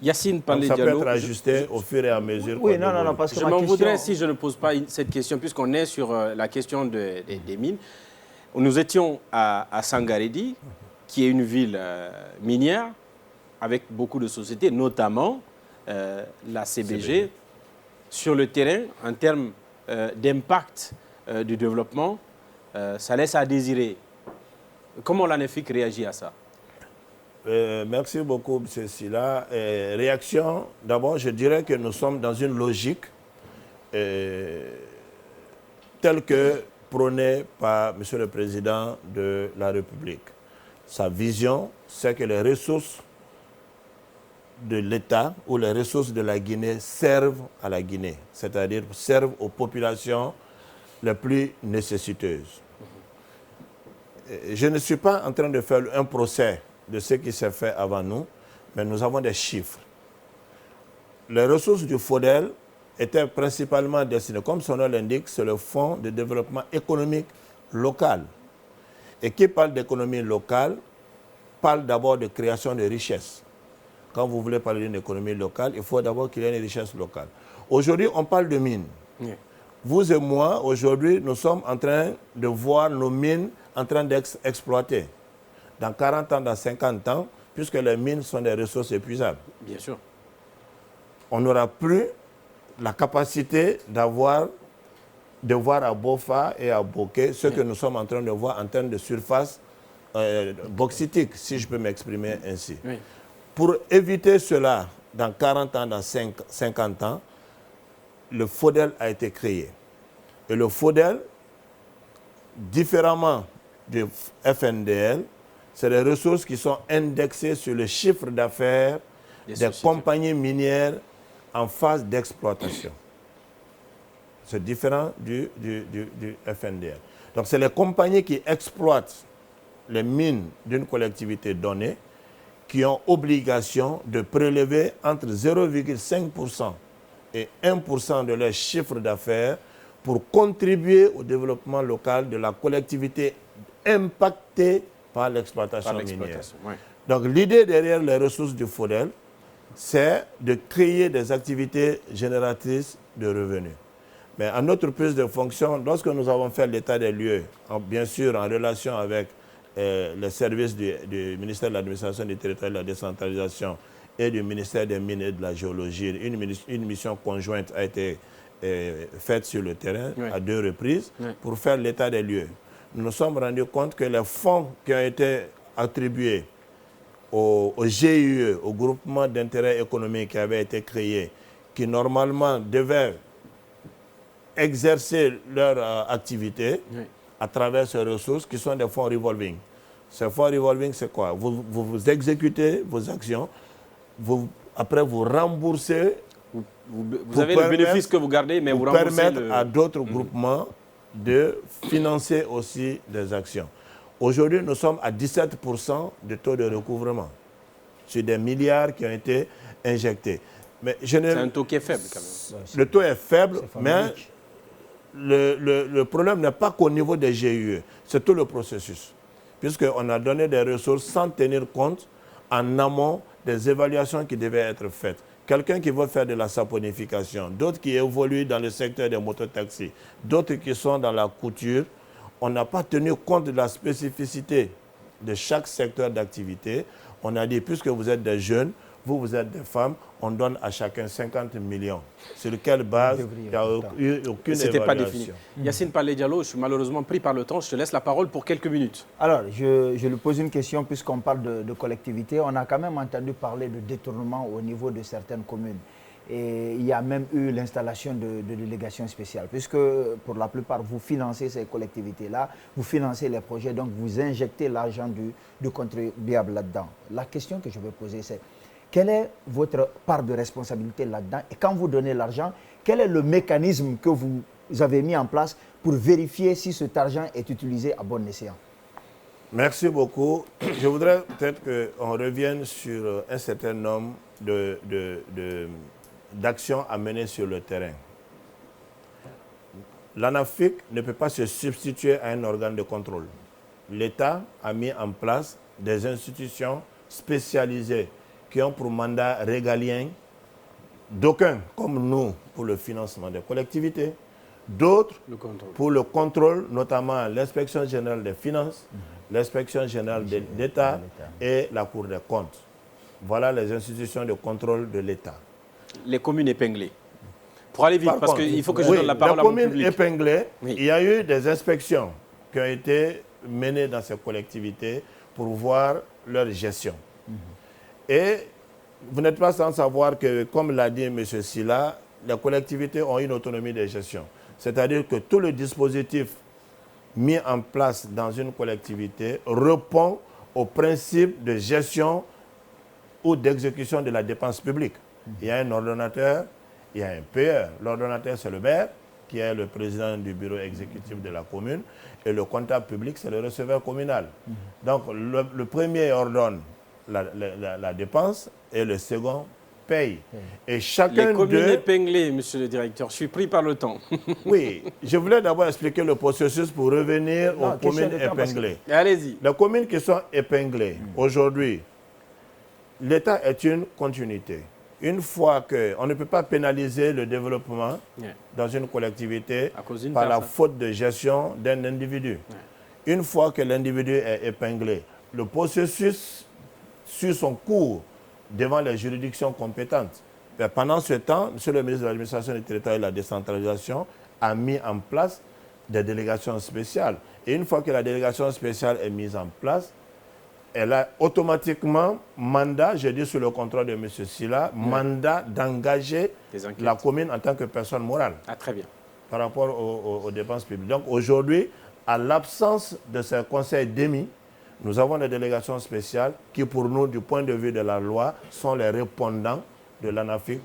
Yacine Donc, ça peut Diallo, être ajusté au fur et à mesure. Oui, non, parce que je m'en voudrais si je ne pose pas cette question, puisqu'on est sur la question des mines. Nous étions à Sangaredi, qui est une ville minière, avec beaucoup de sociétés, notamment la CBG, sur le terrain, en termes d'impact du développement, ça laisse à désirer. Comment l'ANEFIC réagit à ça? Merci beaucoup, M. Silla. Réaction, d'abord, je dirais que nous sommes dans une logique telle que prônée par M. le Président de la République. Sa vision, c'est que les ressources de l'État ou les ressources de la Guinée servent à la Guinée, c'est-à-dire servent aux populations les plus nécessiteuses. Je ne suis pas en train de faire un procès de ce qui s'est fait avant nous, mais nous avons des chiffres. Les ressources du FODEL étaient principalement destinées, comme son nom l'indique, c'est le Fonds de développement économique local. Et qui parle d'économie locale, parle d'abord de création de richesses. Quand vous voulez parler d'une économie locale, il faut d'abord qu'il y ait une richesse locale. Aujourd'hui, on parle de mines. Oui. Vous et moi, aujourd'hui, nous sommes en train de voir nos mines en train d'être exploitées. Dans 40 ans, dans 50 ans, puisque les mines sont des ressources épuisables. Bien sûr. On n'aura plus la capacité de voir à Bofa et à Bokeh ce que nous sommes en train de voir en termes de surface bauxitique, si je peux m'exprimer ainsi. Oui. Pour éviter cela, dans 40 ans, dans 50 ans, le FODEL a été créé. Et le FODEL, différemment du FNDL, c'est des ressources qui sont indexées sur le chiffre d'affaires des compagnies minières en phase d'exploitation. C'est différent du FNDL. Donc, c'est les compagnies qui exploitent les mines d'une collectivité donnée qui ont obligation de prélever entre 0,5% et 1% de leur chiffre d'affaires pour contribuer au développement local de la collectivité impactée par l'exploitation minière. Oui. Donc l'idée derrière les ressources du FODEL, c'est de créer des activités génératrices de revenus. Mais à notre prise de fonction, lorsque nous avons fait l'état des lieux, bien sûr en relation avec les services du ministère de l'Administration du Territoire et de la Décentralisation et du ministère des Mines et de la Géologie, une mission conjointe a été faite sur le terrain à 2 reprises pour faire l'état des lieux. Nous nous sommes rendus compte que les fonds qui ont été attribués au GIE, au groupement d'intérêt économique qui avait été créé, qui normalement devaient exercer leur activité à travers ces ressources qui sont des fonds revolving. Ces fonds revolving, c'est quoi? Vous exécutez vos actions, après vous remboursez. Vous avez le bénéfice que vous gardez, mais vous remboursez. Pour permettre à d'autres groupements de financer aussi des actions. Aujourd'hui, nous sommes à 17% de taux de recouvrement sur des milliards qui ont été injectés. C'est un taux qui est faible quand même. Le taux est faible, mais le problème n'est pas qu'au niveau des GIE, c'est tout le processus. Puisqu'on a donné des ressources sans tenir compte en amont des évaluations qui devaient être faites. Quelqu'un qui veut faire de la saponification, d'autres qui évoluent dans le secteur des mototaxis, d'autres qui sont dans la couture, on n'a pas tenu compte de la spécificité de chaque secteur d'activité. On a dit, puisque vous êtes des jeunes, vous êtes des femmes, on donne à chacun 50 millions. Sur quelle base il n'y a eu aucune évaluation. C'était pas défini. Yacine Diallo, je suis malheureusement pris par le temps. Je te laisse la parole pour quelques minutes. Alors, je lui pose une question puisqu'on parle de collectivité. On a quand même entendu parler de détournement au niveau de certaines communes. Et il y a même eu l'installation de délégations spéciales, puisque pour la plupart, vous financez ces collectivités-là, vous financez les projets, donc vous injectez l'argent du contribuable là-dedans. La question que je veux poser, c'est quelle est votre part de responsabilité là-dedans? Et quand vous donnez l'argent, quel est le mécanisme que vous avez mis en place pour vérifier si cet argent est utilisé à bon escient? Merci beaucoup. Je voudrais peut-être qu'on revienne sur un certain nombre d'actions à mener sur le terrain. L'ANAFIC ne peut pas se substituer à un organe de contrôle. L'État a mis en place des institutions spécialisées qui ont pour mandat régalien, d'aucuns, comme nous, pour le financement des collectivités, d'autres pour le contrôle, notamment l'inspection générale des finances, l'inspection générale d'État et la Cour des comptes. Voilà les institutions de contrôle de l'État. Les communes épinglées. Pour aller vite, parce qu'il faut que je donne la parole à mon public. Les communes épinglées, il y a eu des inspections qui ont été menées dans ces collectivités pour voir leur gestion. Et vous n'êtes pas sans savoir que, comme l'a dit M. Sylla, les collectivités ont une autonomie de gestion. C'est-à-dire que tout le dispositif mis en place dans une collectivité répond au principe de gestion ou d'exécution de la dépense publique. Il y a un ordonnateur, il y a un payeur. L'ordonnateur, c'est le maire, qui est le président du bureau exécutif de la commune, et le comptable public, c'est le receveur communal. Donc, le premier ordonne la dépense et le second paye. Et chacun les communes épinglées, monsieur le directeur, je suis pris par le temps. Oui, je voulais d'abord expliquer le processus pour revenir aux communes épinglées. Allez-y. Les communes qui sont épinglées, aujourd'hui, l'État est une continuité. Une fois qu'on ne peut pas pénaliser le développement dans une collectivité par la faute de gestion d'un individu. Une fois que l'individu est épinglé, le processus suit son cours devant les juridictions compétentes. Et pendant ce temps, M. le ministre de l'Administration du territoire et de la décentralisation a mis en place des délégations spéciales. Et une fois que la délégation spéciale est mise en place, elle a automatiquement mandat, je dis sous le contrôle de M. Sylla, mandat d'engager la commune en tant que personne morale. Ah, très bien. Par rapport aux dépenses publiques. Donc aujourd'hui, à l'absence de ces conseils démis, nous avons des délégations spéciales qui, pour nous, du point de vue de la loi, sont les répondants de l'ANAFIC.